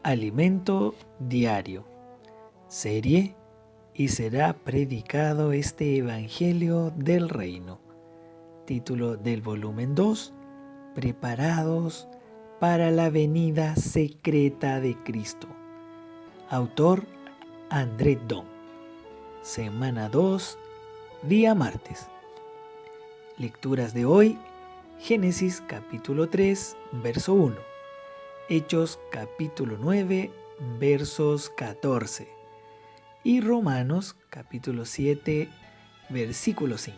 Alimento diario. Serie y será predicado este Evangelio del Reino. Título del volumen 2. Preparados para la venida secreta de Cristo. Autor André Dom. Semana 2, día martes. Lecturas de hoy: Génesis capítulo 3, verso 1. Hechos capítulo 9, versos 14. Y Romanos capítulo 7, versículo 5.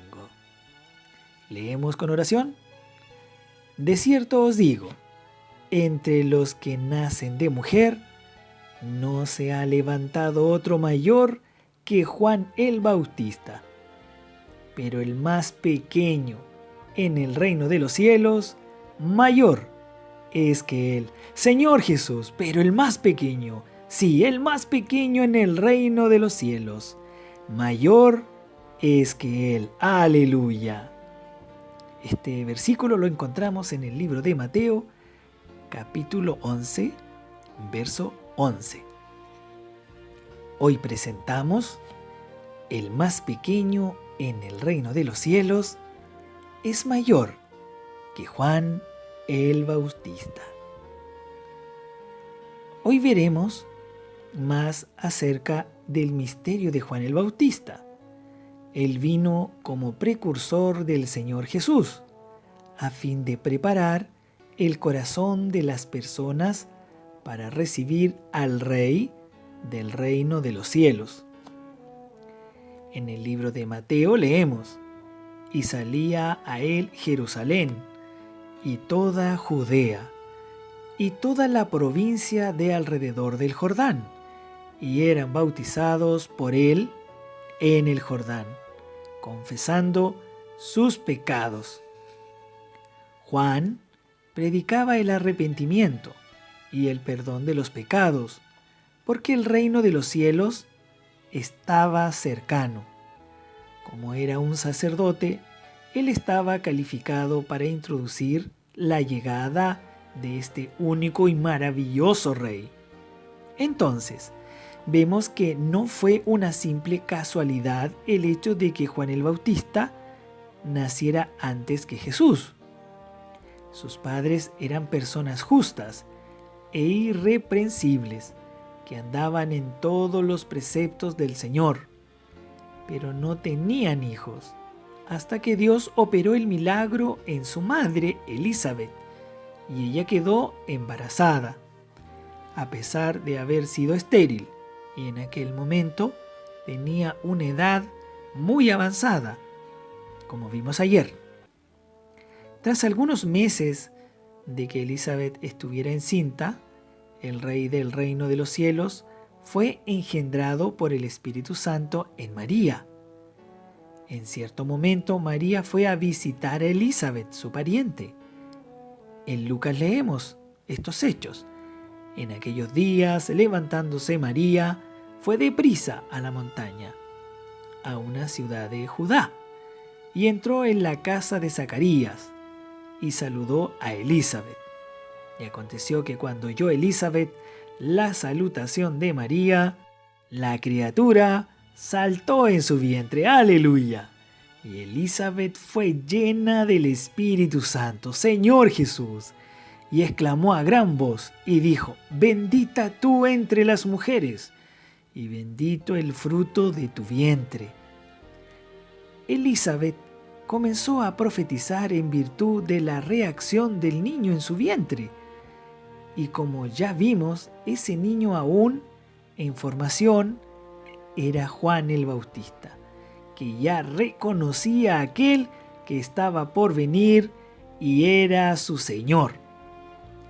Leemos con oración. De cierto os digo, entre los que nacen de mujer, no se ha levantado otro mayor que Juan el Bautista. Pero el más pequeño en el reino de los cielos, mayor es que él. Señor Jesús, pero el más pequeño, sí, el más pequeño en el reino de los cielos, mayor es que él. Aleluya. Este versículo lo encontramos en el libro de Mateo, capítulo 11, verso 11. Hoy presentamos: el más pequeño en el reino de los cielos es mayor que Juan el Bautista. Hoy veremos más acerca del misterio de Juan el Bautista. Él vino como precursor del Señor Jesús, a fin de preparar el corazón de las personas para recibir al Rey del reino de los cielos. En el libro de Mateo leemos: y salía a él Jerusalén, y toda Judea, y toda la provincia de alrededor del Jordán, y eran bautizados por él en el Jordán, confesando sus pecados. Juan predicaba el arrepentimiento y el perdón de los pecados, porque el reino de los cielos estaba cercano. Como era un sacerdote, él estaba calificado para introducir la llegada de este único y maravilloso rey. Entonces, vemos que no fue una simple casualidad el hecho de que Juan el Bautista naciera antes que Jesús. Sus padres eran personas justas e irreprensibles, que andaban en todos los preceptos del Señor, pero no tenían hijos, hasta que Dios operó el milagro en su madre Elizabeth, y ella quedó embarazada, a pesar de haber sido estéril, y en aquel momento tenía una edad muy avanzada, como vimos ayer. Tras algunos meses de que Elizabeth estuviera encinta, el rey del reino de los cielos fue engendrado por el Espíritu Santo en María. En cierto momento, María fue a visitar a Elizabeth, su pariente. En Lucas leemos estos hechos. En aquellos días, levantándose María, fue deprisa a la montaña, a una ciudad de Judá, y entró en la casa de Zacarías, y saludó a Elizabeth. Y aconteció que cuando oyó Elizabeth la salutación de María, la criatura saltó en su vientre. ¡Aleluya! Y Elizabeth fue llena del Espíritu Santo, Señor Jesús, y exclamó a gran voz y dijo: bendita tú entre las mujeres, y bendito el fruto de tu vientre. Elizabeth comenzó a profetizar en virtud de la reacción del niño en su vientre. Y como ya vimos, ese niño aún en formación era Juan el Bautista, que ya reconocía a aquel que estaba por venir y era su Señor.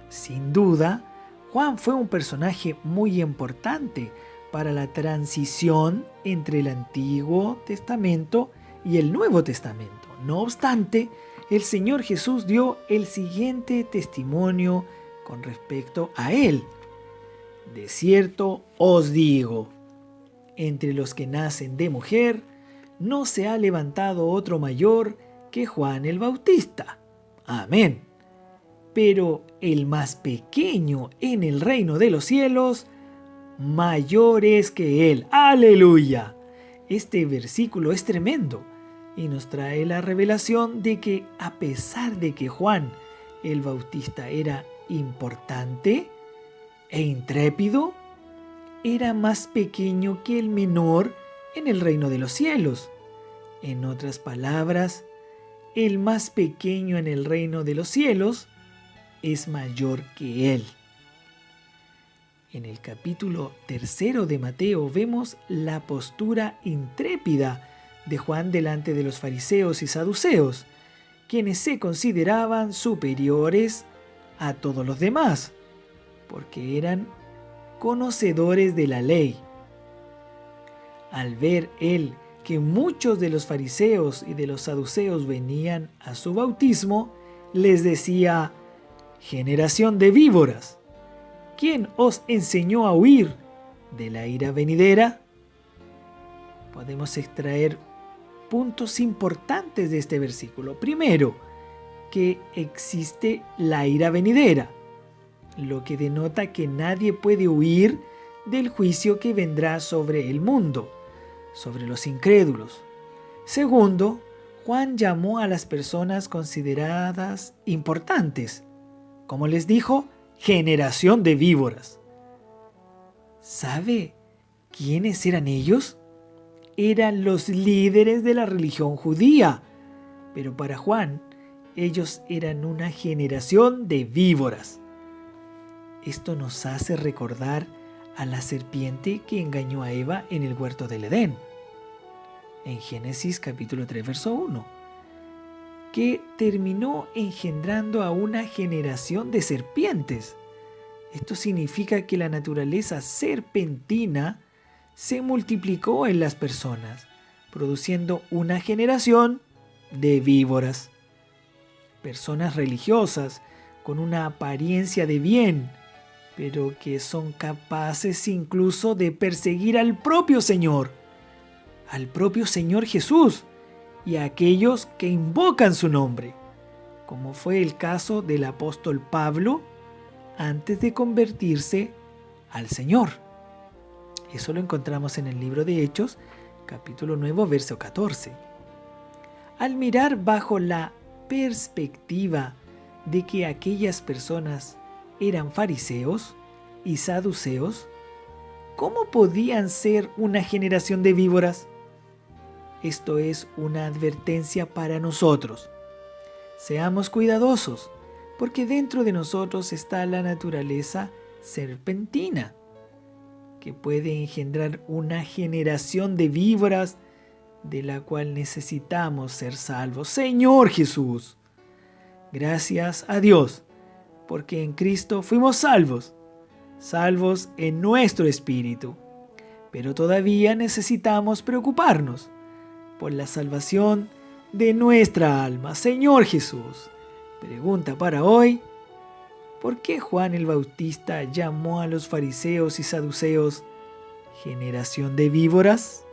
Sin duda, Juan fue un personaje muy importante para la transición entre el Antiguo Testamento y el Nuevo Testamento. No obstante, el Señor Jesús dio el siguiente testimonio con respecto a él. De cierto os digo, entre los que nacen de mujer, no se ha levantado otro mayor que Juan el Bautista. Amén. pero el más pequeño en el reino de los cielos, mayor es que él. ¡Aleluya! Este versículo es tremendo y nos trae la revelación de que a pesar de que Juan el Bautista era importante e intrépido, era más pequeño que el menor en el reino de los cielos. En otras palabras, el más pequeño en el reino de los cielos es mayor que él. En el capítulo 3 de Mateo vemos la postura intrépida de Juan delante de los fariseos y saduceos, quienes se consideraban superiores a todos los demás, porque eran conocedores de la ley. Al ver él que muchos de los fariseos y de los saduceos venían a su bautismo, les decía: generación de víboras, ¿quién os enseñó a huir de la ira venidera? Podemos extraer puntos importantes de este versículo. Primero, que existe la ira venidera, lo que denota que nadie puede huir del juicio que vendrá sobre el mundo, sobre los incrédulos. Segundo, Juan llamó a las personas consideradas importantes, como les dijo, generación de víboras. ¿Sabe quiénes eran ellos? Eran los líderes de la religión judía, pero para Juan, ellos eran una generación de víboras. Esto nos hace recordar a la serpiente que engañó a Eva en el huerto del Edén, en Génesis capítulo 3, verso 1, que terminó engendrando a una generación de serpientes. Esto significa que la naturaleza serpentina se multiplicó en las personas, produciendo una generación de víboras. Personas religiosas con una apariencia de bien, pero que son capaces incluso de perseguir al propio Señor Jesús y a aquellos que invocan su nombre, como fue el caso del apóstol Pablo antes de convertirse al Señor. Eso lo encontramos en el libro de Hechos, capítulo 9, verso 14. Al mirar bajo la perspectiva de que aquellas personas eran fariseos y saduceos, ¿cómo podían ser una generación de víboras? Esto es una advertencia para nosotros. Seamos cuidadosos, porque dentro de nosotros está la naturaleza serpentina, que puede engendrar una generación de víboras de la cual necesitamos ser salvos. Señor Jesús, gracias a Dios, porque en Cristo fuimos salvos en nuestro espíritu, pero todavía necesitamos preocuparnos por la salvación de nuestra alma. Señor Jesús, pregunta para hoy: ¿por qué Juan el Bautista llamó a los fariseos y saduceos generación de víboras?